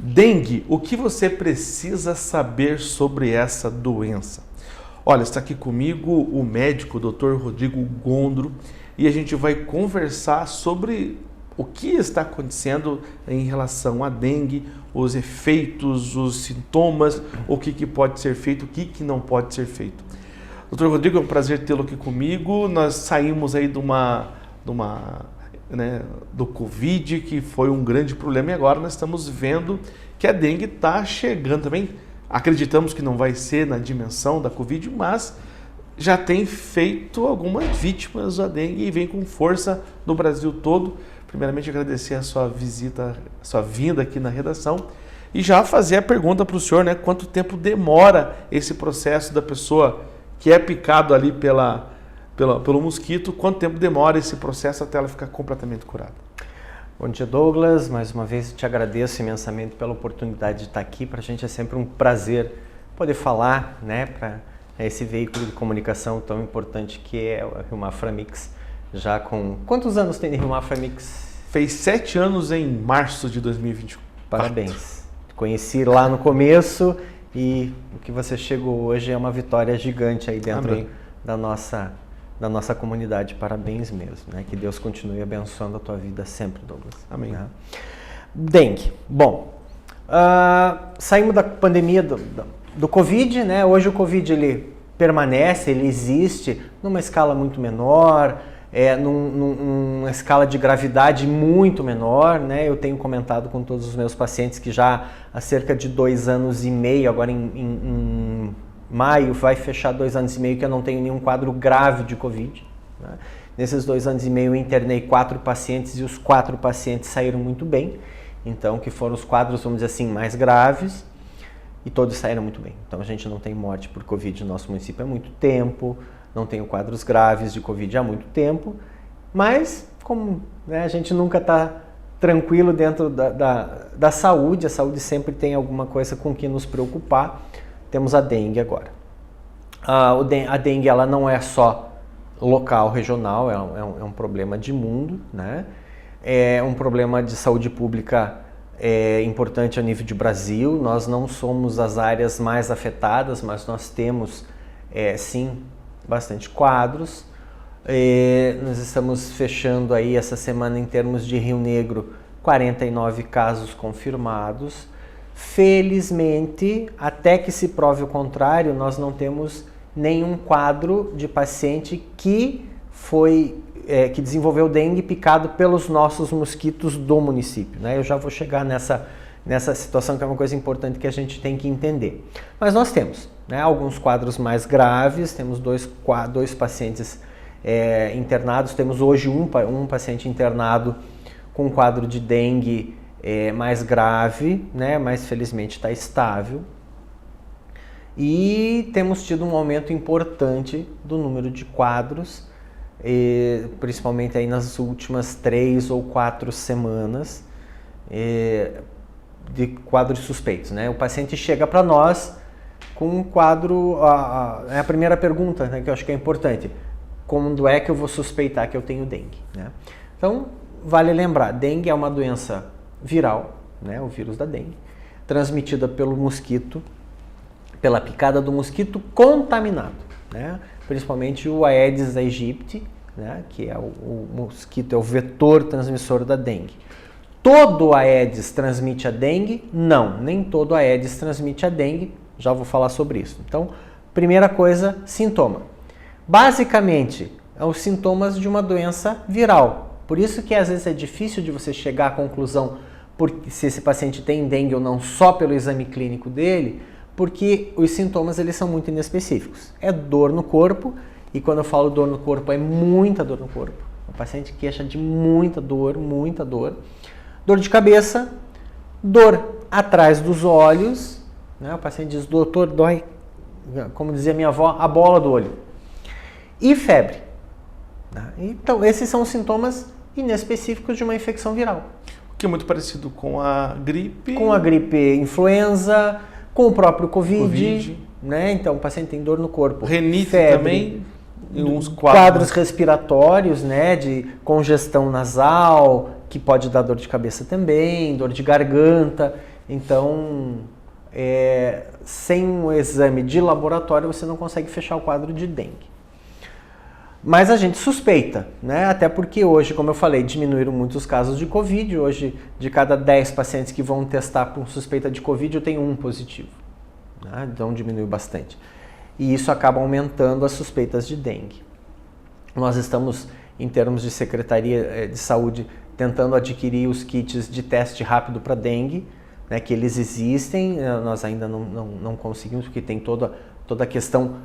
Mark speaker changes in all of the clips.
Speaker 1: Dengue, o que você precisa saber sobre essa doença? Olha, está aqui comigo o médico, o Dr. Rodrigo Gondro, e a gente vai conversar sobre o que está acontecendo em relação à dengue, os efeitos, os sintomas, o que pode ser feito, o que não pode ser feito. Dr. Rodrigo, é um prazer tê-lo aqui comigo. Nós saímos aí do Covid, que foi um grande problema, e agora nós estamos vendo que a dengue está chegando também. Acreditamos que não vai ser na dimensão da Covid, mas já tem feito algumas vítimas da dengue e vem com força no Brasil todo. Primeiramente, agradecer a sua visita, a sua vinda aqui na redação e já fazer a pergunta para o senhor, né? Quanto tempo demora esse processo da pessoa que é picado ali pelo mosquito, quanto tempo demora esse processo até ela ficar completamente curada?
Speaker 2: Bom dia, Douglas. Mais uma vez te agradeço imensamente pela oportunidade de estar aqui. Para a gente é sempre um prazer poder falar, né, para esse veículo de comunicação tão importante que é a Rio Mafra Mix. Já com... Quantos anos tem a Rio Mafra Mix?
Speaker 1: Fez 7 anos em março de 2024.
Speaker 2: Parabéns. Conheci lá no começo e o que você chegou hoje é uma vitória gigante aí dentro da nossa comunidade. Parabéns mesmo, né? Que Deus continue abençoando a tua vida sempre, Douglas.
Speaker 1: Amém.
Speaker 2: Né? Dengue. Bom, saímos da pandemia do Covid, né? Hoje o Covid ele permanece, ele existe numa escala muito menor, numa escala de gravidade muito menor, né? Eu tenho comentado com todos os meus pacientes que já há cerca de 2 anos e meio, agora em maio vai fechar 2 anos e meio que eu não tenho nenhum quadro grave de Covid. Né? Nesses 2 anos e meio eu internei 4 pacientes e os 4 pacientes saíram muito bem. Então, que foram os quadros, vamos dizer assim, mais graves e todos saíram muito bem. Então, a gente não tem morte por Covid no nosso município há muito tempo, não tenho quadros graves de Covid há muito tempo, mas como, né, a gente nunca está tranquilo dentro da saúde, a saúde sempre tem alguma coisa com que nos preocupar. Temos a dengue agora. A dengue ela não é só local, regional, é um problema de mundo, né? É um problema de saúde pública importante a nível de Brasil. Nós não somos as áreas mais afetadas, mas nós temos, sim, bastante quadros. Nós estamos fechando aí essa semana em termos de Rio Negro 49 casos confirmados. Felizmente, até que se prove o contrário, nós não temos nenhum quadro de paciente que desenvolveu dengue picado pelos nossos mosquitos do município, né? Eu já vou chegar nessa situação que é uma coisa importante que a gente tem que entender. Mas nós temos, né, alguns quadros mais graves, temos dois pacientes internados, temos hoje um paciente internado com um quadro de dengue mais grave, né, mas felizmente está estável. E temos tido um aumento importante do número de quadros, principalmente aí nas últimas 3 ou 4 semanas, de quadros suspeitos, né? O paciente chega para nós com um quadro, a primeira pergunta, né, que eu acho que é importante, quando é que eu vou suspeitar que eu tenho dengue, né? Então, vale lembrar, dengue é uma doença viral, né, o vírus da dengue, transmitida pelo mosquito, pela picada do mosquito contaminado, né, principalmente o Aedes aegypti, né, que é o mosquito, é o vetor transmissor da dengue. Todo Aedes transmite a dengue? Não, nem todo Aedes transmite a dengue, já vou falar sobre isso. Então, primeira coisa, sintoma. Basicamente, são os sintomas de uma doença viral. Por isso que às vezes é difícil de você chegar à conclusão se esse paciente tem dengue ou não só pelo exame clínico dele, porque os sintomas eles são muito inespecíficos. É dor no corpo, e quando eu falo dor no corpo, é muita dor no corpo. O paciente queixa de muita dor, dor de cabeça, dor atrás dos olhos, né? O paciente diz, doutor, dói, como dizia minha avó, a bola do olho. E febre. Então, esses são os sintomas inespecíficos de uma infecção viral.
Speaker 1: O que é muito parecido com a gripe.
Speaker 2: Com a gripe influenza, com o próprio Covid. Né? Então, o paciente tem dor no corpo.
Speaker 1: Renite
Speaker 2: febre,
Speaker 1: também. E uns
Speaker 2: quadros respiratórios, né? De congestão nasal, que pode dar dor de cabeça também, dor de garganta. Então, sem um exame de laboratório, você não consegue fechar o quadro de dengue. Mas a gente suspeita, né? Até porque hoje, como eu falei, diminuíram muito os casos de Covid. Hoje, de cada 10 pacientes que vão testar com suspeita de Covid, eu tenho um positivo, né? Então diminuiu bastante. E isso acaba aumentando as suspeitas de dengue. Nós estamos, em termos de Secretaria de Saúde, tentando adquirir os kits de teste rápido para dengue, né, que eles existem, nós ainda não conseguimos, porque tem toda a questão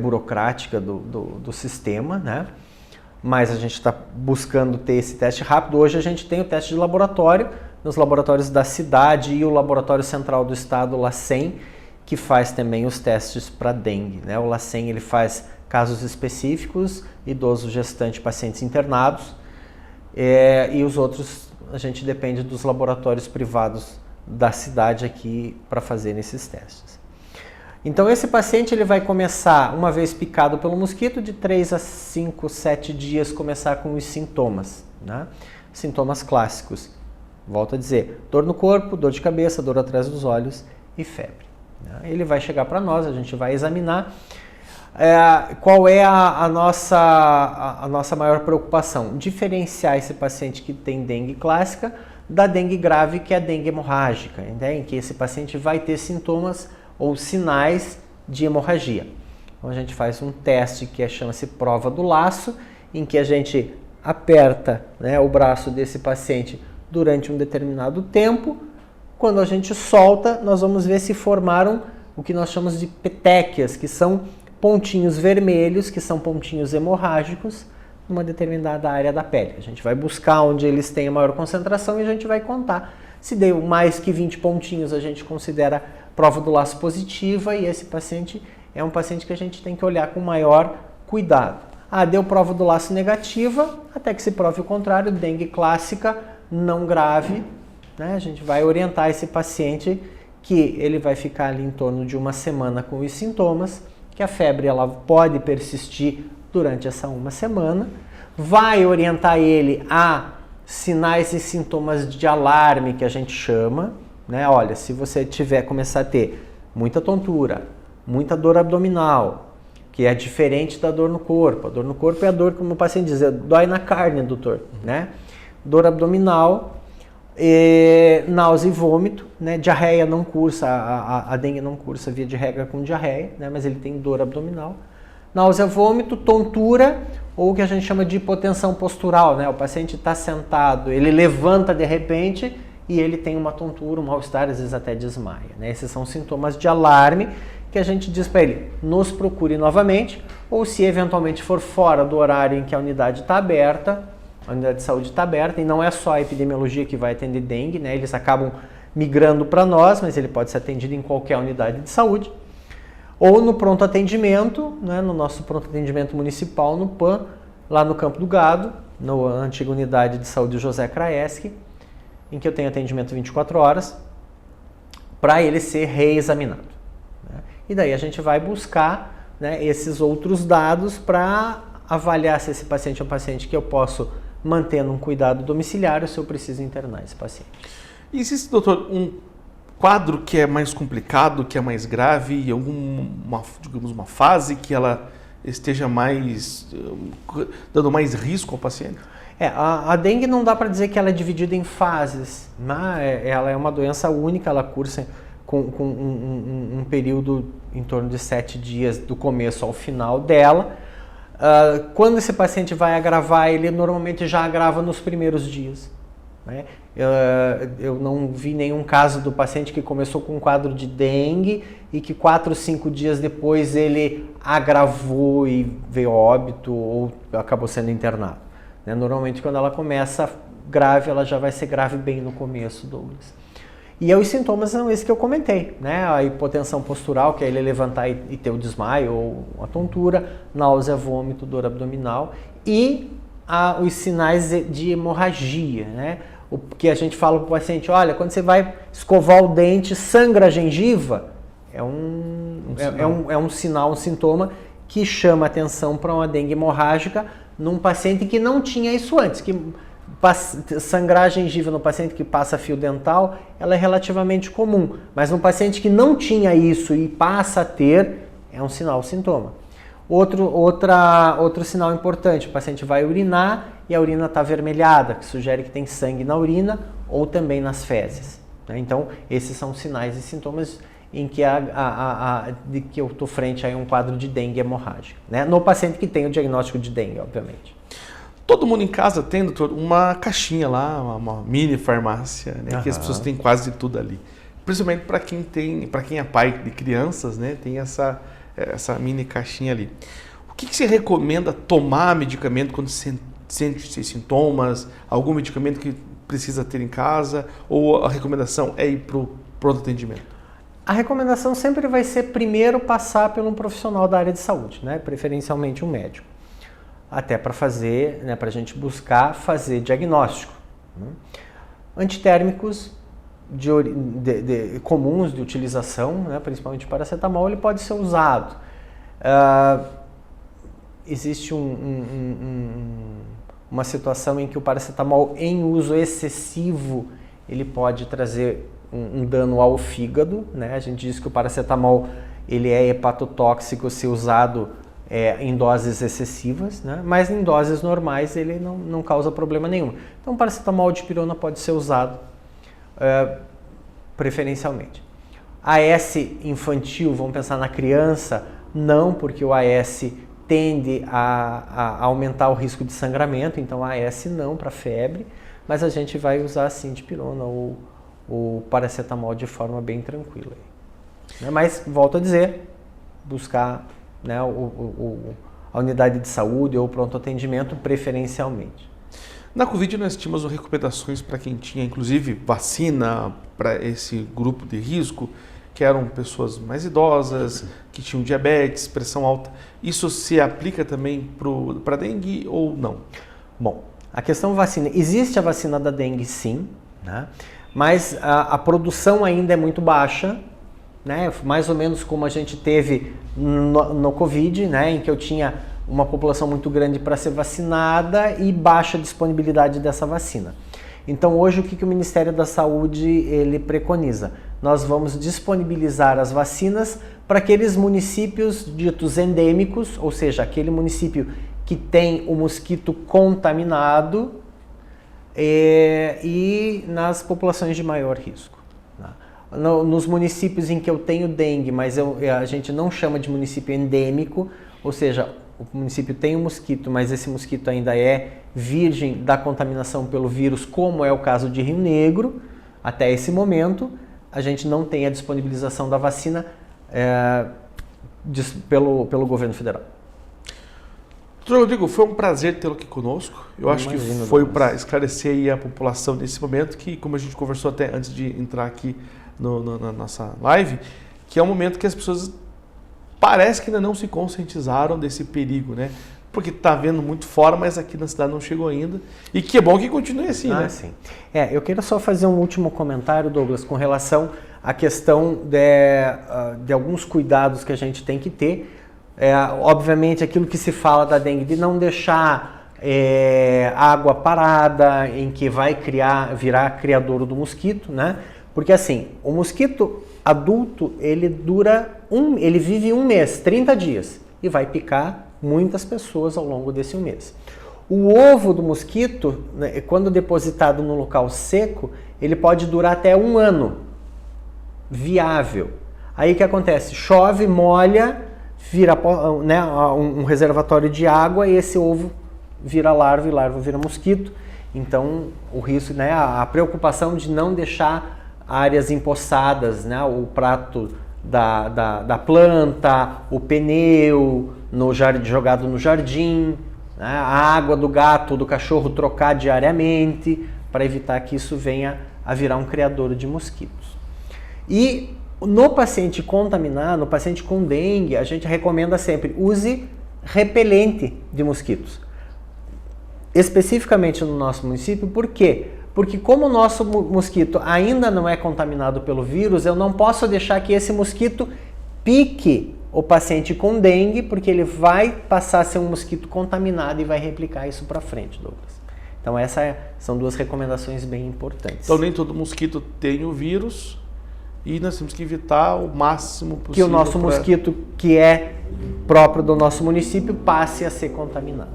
Speaker 2: burocrática do sistema, né? Mas a gente está buscando ter esse teste rápido. Hoje a gente tem o teste de laboratório, nos laboratórios da cidade e o Laboratório Central do Estado, o LACEN, que faz também os testes para dengue, né? O LACEN ele faz casos específicos, idoso, gestante, pacientes internados, e os outros a gente depende dos laboratórios privados da cidade aqui para fazer esses testes. Então esse paciente ele vai começar, uma vez picado pelo mosquito, de 3 a 5, 7 dias começar com os sintomas, né? Sintomas clássicos. Volto a dizer, dor no corpo, dor de cabeça, dor atrás dos olhos e febre. Ele vai chegar para nós, a gente vai examinar. Qual é a nossa maior preocupação? Diferenciar esse paciente que tem dengue clássica da dengue grave, que é a dengue hemorrágica, né? Em que esse paciente vai ter sintomas ou sinais de hemorragia. Então a gente faz um teste que chama-se prova do laço, em que a gente aperta, né, o braço desse paciente durante um determinado tempo. Quando a gente solta, nós vamos ver se formaram o que nós chamamos de petequias, que são pontinhos vermelhos, que são pontinhos hemorrágicos, numa determinada área da pele. A gente vai buscar onde eles têm a maior concentração e a gente vai contar. Se deu mais que 20 pontinhos, a gente considera prova do laço positiva, e esse paciente é um paciente que a gente tem que olhar com maior cuidado. Deu prova do laço negativa, até que se prove o contrário, dengue clássica, não grave, né? A gente vai orientar esse paciente que ele vai ficar ali em torno de uma semana com os sintomas, que a febre ela pode persistir durante essa uma semana, vai orientar ele a sinais e sintomas de alarme, que a gente chama, né? Olha, se você começar a ter muita tontura, muita dor abdominal, que é diferente da dor no corpo. A dor no corpo é a dor, como o paciente diz, dói na carne, doutor, né? Dor abdominal, náusea e vômito, né? Diarreia não cursa, a dengue não cursa via de regra com diarreia, né? Mas ele tem dor abdominal. Náusea, vômito, tontura, ou o que a gente chama de hipotensão postural, né? O paciente está sentado, ele levanta de repente e ele tem uma tontura, um mal-estar, às vezes até desmaia, né? Esses são sintomas de alarme que a gente diz para ele, nos procure novamente, ou se eventualmente for fora do horário em que a unidade está aberta, a unidade de saúde está aberta, e não é só a epidemiologia que vai atender dengue, né? Eles acabam migrando para nós, mas ele pode ser atendido em qualquer unidade de saúde. Ou no pronto atendimento, né, no nosso pronto atendimento municipal, no PAN, lá no Campo do Gado, na antiga unidade de saúde José Kraeski, em que eu tenho atendimento 24 horas, para ele ser reexaminado, né? E daí a gente vai buscar, né, esses outros dados para avaliar se esse paciente é um paciente que eu posso manter num cuidado domiciliário, se eu preciso internar esse paciente.
Speaker 1: E existe, doutor, um quadro que é mais complicado, que é mais grave, e digamos, uma fase que ela esteja mais dando mais risco ao paciente?
Speaker 2: A dengue não dá para dizer que ela é dividida em fases, né? Ela é uma doença única, ela cursa com um período em torno de 7 dias do começo ao final dela. Quando esse paciente vai agravar, ele normalmente já agrava nos primeiros dias, né? Eu não vi nenhum caso do paciente que começou com um quadro de dengue e que 4 ou 5 dias depois ele agravou e veio a óbito ou acabou sendo internado, né? Normalmente quando ela começa grave, ela já vai ser grave bem no começo, Douglas. E os sintomas são esses que eu comentei, né? A hipotensão postural, que é ele levantar e ter o desmaio ou a tontura, náusea, vômito, dor abdominal, e os sinais de hemorragia, né? O que a gente fala para o paciente, olha, quando você vai escovar o dente, sangra a gengiva, é um sinal, um sintoma que chama atenção para uma dengue hemorrágica num paciente que não tinha isso antes, que Sangrar a gengiva no paciente que passa fio dental, ela é relativamente comum, mas no paciente que não tinha isso e passa a ter, é um sinal, sintoma. Outro sinal importante, o paciente vai urinar e a urina está avermelhada, que sugere que tem sangue na urina ou também nas fezes. Né? Então, esses são sinais e sintomas em que, de que eu estou frente a um quadro de dengue hemorrágica. Né? No paciente que tem o diagnóstico de dengue, obviamente.
Speaker 1: Todo mundo em casa tem, doutor, uma caixinha lá, uma mini farmácia, né? Que as pessoas têm quase tudo ali. Principalmente para quem é pai de crianças, né? Tem essa mini caixinha ali. O que se recomenda tomar medicamento quando sente sintomas? Algum medicamento que precisa ter em casa? Ou a recomendação é ir para o pronto atendimento?
Speaker 2: A recomendação sempre vai ser primeiro passar por um profissional da área de saúde, né? Preferencialmente um médico. Até para fazer, né, para a gente buscar fazer diagnóstico. Né? Antitérmicos comuns de utilização, né, principalmente paracetamol, ele pode ser usado. Existe uma situação em que o paracetamol em uso excessivo ele pode trazer um dano ao fígado. Né? A gente diz que o paracetamol ele é hepatotóxico se usado em doses excessivas, né? Mas em doses normais ele não causa problema nenhum. Então, paracetamol de dipirona pode ser usado preferencialmente. AS infantil, vamos pensar na criança, não, porque o AS tende a aumentar o risco de sangramento, então AS não para febre, mas a gente vai usar sim dipirona ou paracetamol de forma bem tranquila. Mas, volto a dizer, buscar, né, a unidade de saúde ou pronto atendimento preferencialmente.
Speaker 1: Na Covid nós tínhamos recomendações para quem tinha inclusive vacina para esse grupo de risco, que eram pessoas mais idosas, que tinham diabetes, pressão alta. Isso se aplica também para dengue ou não?
Speaker 2: Bom, a questão vacina, existe a vacina da dengue sim, né, mas a produção ainda é muito baixa. Né, mais ou menos como a gente teve no Covid, né, em que eu tinha uma população muito grande para ser vacinada e baixa disponibilidade dessa vacina. Então hoje o que o Ministério da Saúde ele preconiza? Nós vamos disponibilizar as vacinas para aqueles municípios ditos endêmicos, ou seja, aquele município que tem o mosquito contaminado e nas populações de maior risco. Nos municípios em que eu tenho dengue, mas a gente não chama de município endêmico, ou seja, o município tem um mosquito, mas esse mosquito ainda é virgem da contaminação pelo vírus, como é o caso de Rio Negro, até esse momento, a gente não tem a disponibilização da vacina pelo governo federal.
Speaker 1: Doutor Rodrigo, foi um prazer tê-lo aqui conosco. Eu acho que foi para esclarecer aí a população nesse momento, que como a gente conversou até antes de entrar aqui na nossa live, que é um momento que as pessoas parece que ainda não se conscientizaram desse perigo, né? Porque está vendo muito fora, mas aqui na cidade não chegou ainda. E que é bom que continue assim, né?
Speaker 2: Sim. Eu quero só fazer um último comentário, Douglas, com relação à questão de alguns cuidados que a gente tem que ter. Obviamente, aquilo que se fala da dengue, de não deixar água parada, em que vai virar criadouro do mosquito, né? Porque assim, o mosquito adulto, ele vive um mês, 30 dias, e vai picar muitas pessoas ao longo desse um mês. O ovo do mosquito, né, quando depositado no local seco, ele pode durar até um ano, viável. Aí o que acontece? Chove, molha, vira, né, um reservatório de água e esse ovo vira larva e larva vira mosquito. Então, o risco, né, a preocupação de não deixar áreas empoçadas, né, o prato da planta, o pneu jogado no jardim, né, a água do gato ou do cachorro trocar diariamente para evitar que isso venha a virar um criadouro de mosquitos. E no paciente contaminado, no paciente com dengue, a gente recomenda sempre use repelente de mosquitos. Especificamente no nosso município, por quê? Porque como o nosso mosquito ainda não é contaminado pelo vírus, eu não posso deixar que esse mosquito pique o paciente com dengue, porque ele vai passar a ser um mosquito contaminado e vai replicar isso para frente, Douglas. Então são duas recomendações bem importantes.
Speaker 1: Então nem todo mosquito tem o vírus e nós temos que evitar o máximo possível.
Speaker 2: Que o nosso mosquito, que é próprio do nosso município, passe a ser contaminado.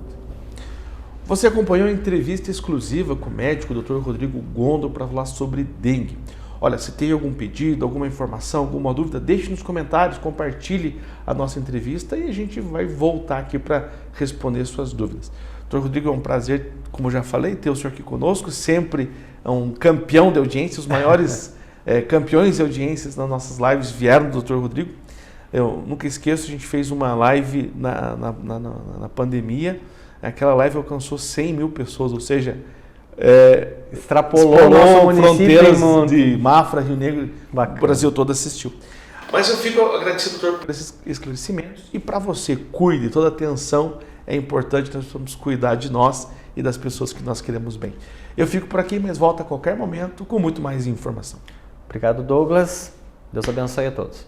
Speaker 1: Você acompanhou a entrevista exclusiva com o médico Dr. Rodrigo Gondo para falar sobre dengue. Olha, se tem algum pedido, alguma informação, alguma dúvida, deixe nos comentários, compartilhe a nossa entrevista e a gente vai voltar aqui para responder suas dúvidas. Dr. Rodrigo, é um prazer, como eu já falei, ter o senhor aqui conosco, sempre é um campeão de audiência, os maiores campeões de audiências nas nossas lives vieram do Dr. Rodrigo. Eu nunca esqueço, a gente fez uma live na pandemia, aquela live alcançou 100 mil pessoas, ou seja,
Speaker 2: extrapolou o nosso
Speaker 1: fronteiras de Mafra, Rio Negro,
Speaker 2: bacana.
Speaker 1: O Brasil todo assistiu. Mas eu fico agradecido, doutor, por esses esclarecimentos. E para você, cuide, toda atenção é importante, nós precisamos cuidar de nós e das pessoas que nós queremos bem. Eu fico por aqui, mas volto a qualquer momento com muito mais informação.
Speaker 2: Obrigado, Douglas. Deus abençoe a todos.